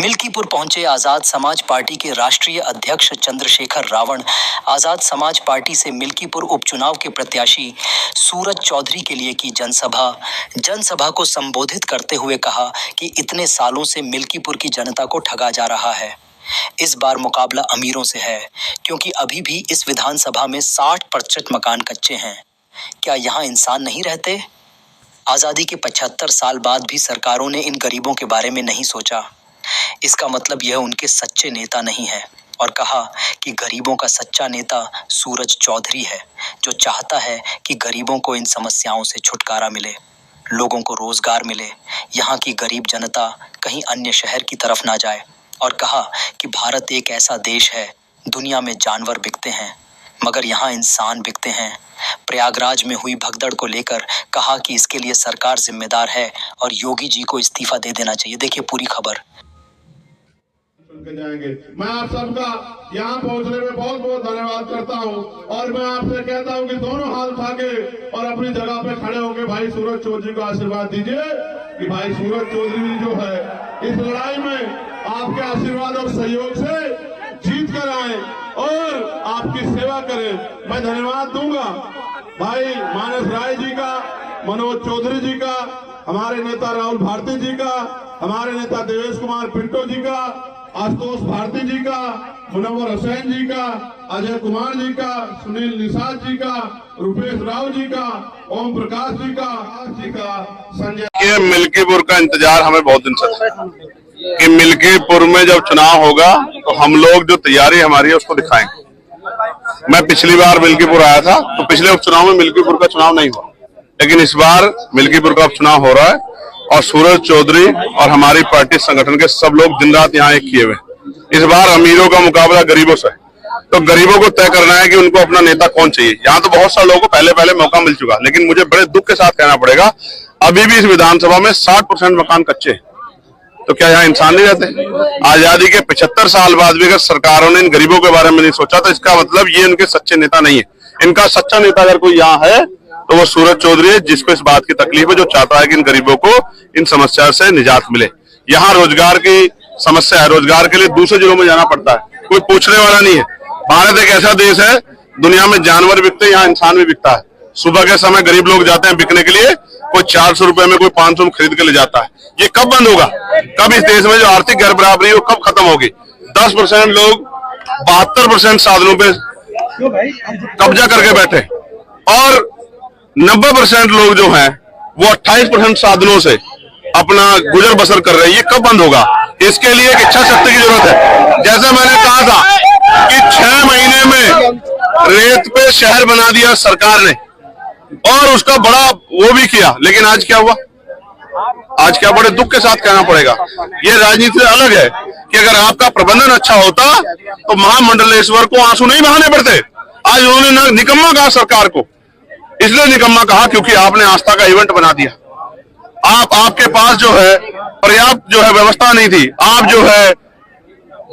मिल्कीपुर पहुंचे आजाद समाज पार्टी के राष्ट्रीय अध्यक्ष चंद्रशेखर रावण आजाद समाज पार्टी से मिल्कीपुर उपचुनाव के प्रत्याशी सूरज चौधरी के लिए की जनसभा को संबोधित करते हुए कहा कि इतने सालों से मिल्कीपुर की जनता को ठगा जा रहा है। इस बार मुकाबला अमीरों से है, क्योंकि अभी भी इस विधानसभा में 60% मकान कच्चे हैं। क्या यहाँ इंसान नहीं रहते? आजादी के 75 साल बाद भी सरकारों ने इन गरीबों के बारे में नहीं सोचा। इसका मतलब यह उनके सच्चे नेता नहीं है। और कहा कि गरीबों का सच्चा नेता सूरज चौधरी है, जो चाहता है कि गरीबों को इन समस्याओं से छुटकारा मिले, लोगों को रोजगार मिले, यहाँ की गरीब जनता कहीं अन्य शहर की तरफ ना जाए। और कहा कि भारत एक ऐसा देश है, दुनिया में जानवर बिकते हैं मगर यहाँ इंसान बिकते हैं। प्रयागराज में हुई भगदड़ को लेकर कहा कि इसके लिए सरकार जिम्मेदार है और योगी जी को इस्तीफा दे देना चाहिए। देखिए पूरी खबर। जाएंगे। मैं आप सबका यहाँ पहुँचने में बहुत बहुत धन्यवाद करता हूँ और मैं आपसे कहता हूँ कि दोनों हाथ उठा के और अपनी जगह पे खड़े होके भाई सूरज चौधरी को आशीर्वाद दीजिए कि भाई सूरज चौधरी जो है इस लड़ाई में आपके आशीर्वाद और सहयोग से जीत कर आए और आपकी सेवा करें। मैं धन्यवाद दूंगा भाई मानस राय जी का, मनोज चौधरी जी का, हमारे नेता राहुल भारती जी का, हमारे नेता देवेश कुमार पिंटो जी का, आशुतोष भारती जी का, मुनव्वर हुसैन जी का, अजय कुमार जी का, सुनील निषाद जी का, रुपेश राव जी का, ओम प्रकाश जी का, संजय। ये मिल्कीपुर का इंतजार हमें बहुत दिन से था कि मिल्कीपुर में जब चुनाव होगा तो हम लोग जो तैयारी हमारी है उसको दिखाएंगे। मैं पिछली बार मिल्कीपुर आया था तो पिछले उपचुनाव में मिल्कीपुर का चुनाव नहीं हुआ, लेकिन इस बार मिल्कीपुर का उपचुनाव हो रहा है और सूरज चौधरी और हमारी पार्टी संगठन के सब लोग दिन रात यहाँ एक किए हुए। इस बार अमीरों का मुकाबला गरीबों से, तो गरीबों को तय करना है कि उनको अपना नेता कौन चाहिए। यहाँ तो बहुत सारे लोगों को पहले मौका मिल चुका, लेकिन मुझे बड़े दुख के साथ कहना पड़ेगा अभी भी इस विधानसभा में 60% मकान कच्चे। तो क्या यहाँ इंसान नहीं रहते? आजादी के 75 साल बाद भी अगर सरकारों ने इन गरीबों के बारे में नहीं सोचा तो इसका मतलब ये इनके सच्चे नेता नहीं है। इनका सच्चा नेता अगर कोई यहाँ है तो वो सूरज चौधरी है, जिसको इस बात की तकलीफ है, जो चाहता है कि इन गरीबों को इन समस्या से निजात मिले। यहाँ रोजगार की समस्या है, रोजगार के लिए दूसरे जिलों में जाना पड़ता है, कोई पूछने वाला नहीं है। भारत एक ऐसा देश है, दुनिया में जानवर बिकते हैं, यहाँ इंसान भी बिकता है। सुबह के समय गरीब लोग जाते हैं बिकने के लिए, कोई 400 रुपए में, कोई 500 में खरीद के ले जाता है। ये कब बंद होगा? कब इस देश में जो आर्थिक गैर बराबरी है वो कब खत्म होगी? 10% लोग 72% साधनों पे कब्जा करके बैठे और 90% लोग जो हैं वो 28% साधनों से अपना गुजर बसर कर रहे हैं। ये कब बंद होगा? इसके लिए एक इच्छा शक्ति की जरूरत है। जैसे मैंने कहा था कि 6 महीने में रेत पे शहर बना दिया सरकार ने और उसका बड़ा वो भी किया, लेकिन आज क्या हुआ? आज क्या बड़े दुख के साथ कहना पड़ेगा, ये राजनीति से अलग है कि अगर आपका प्रबंधन अच्छा होता तो महामंडलेश्वर को आंसू नहीं बहाने पड़ते। आज उन्होंने निकम्मा कहा सरकार को, इसलिए निकम्मा कहा क्योंकि आपने आस्था का इवेंट बना दिया। आपके पास जो है पर्याप्त जो है व्यवस्था नहीं थी। आप जो है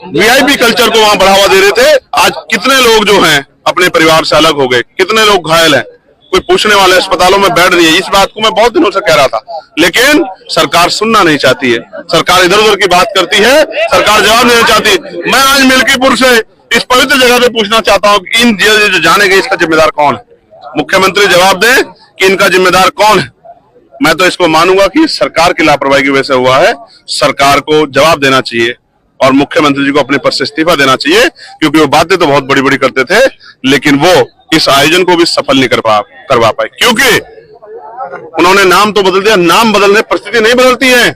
वीआईपी कल्चर को वहां बढ़ावा दे रहे थे। आज कितने लोग जो हैं अपने परिवार से अलग हो गए, कितने लोग घायल हैं, कोई पूछने वाले अस्पतालों में बेड नहीं है। इस बात को मैं बहुत दिनों से कह रहा था, लेकिन सरकार सुनना नहीं चाहती है। सरकार इधर उधर की बात करती है, सरकार जवाब नहीं चाहती। मैं आज मिल्कीपुर से इस पवित्र जगह पे पूछना चाहता हूँ कि इन जो जाने गए इसका जिम्मेदार कौन है? मुख्यमंत्री जवाब दें कि इनका जिम्मेदार कौन है। मैं तो इसको मानूंगा कि सरकार की लापरवाही की वजह से हुआ है। सरकार को जवाब देना चाहिए और मुख्यमंत्री जी को अपने पद से इस्तीफा देना चाहिए, क्योंकि वो बातें तो बहुत बड़ी बड़ी करते थे लेकिन वो इस आयोजन को भी सफल नहीं करवा पाए, क्योंकि उन्होंने नाम तो बदल दिया। नाम बदलने परिस्थिति नहीं बदलती है।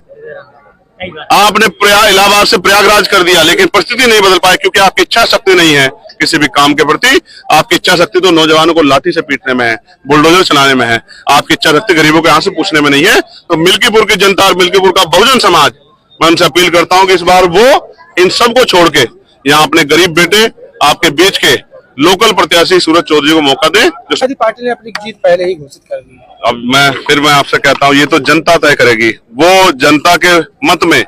आपने इलाहाबाद से प्रयागराज कर दिया, लेकिन परिस्थिति नहीं बदल पाए क्योंकि आपकी इच्छा शक्ति नहीं है किसी भी काम के प्रति। आपकी इच्छा शक्ति तो नौजवानों को लाठी से पीटने में है, बुलडोजर चलाने में है। आपकी इच्छा शक्ति गरीबों के आंसू पूछने में नहीं है। तो मिल्कीपुर की जनता और मिल्कीपुर का बहुजन समाज, मैं उनसे अपील करता हूं कि इस बार वो इन सबको छोड़ के यहाँ अपने गरीब बेटे आपके बीच के लोकल प्रत्याशी सूरज चौधरी को मौका दें। जो पार्टी ने अपनी जीत पहले ही घोषित कर दी। अब मैं आपसे कहता हूँ, ये तो जनता तय करेगी। वो जनता के मत में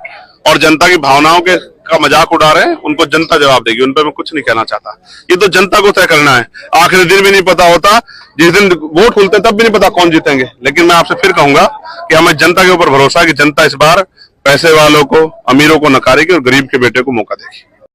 और जनता की भावनाओं के का मजाक उड़ा रहे हैं, उनको जनता जवाब देगी। उन पर मैं कुछ नहीं कहना चाहता। ये तो जनता को तय करना है। आखिरी दिन भी नहीं पता होता, जिस दिन वोट खुलते तब भी नहीं पता कौन जीतेंगे। लेकिन मैं आपसे फिर कहूंगा कि हमें जनता के ऊपर भरोसा है कि जनता इस बार पैसे वालों को, अमीरों को नकारेगी और गरीब के बेटे को मौका देगी।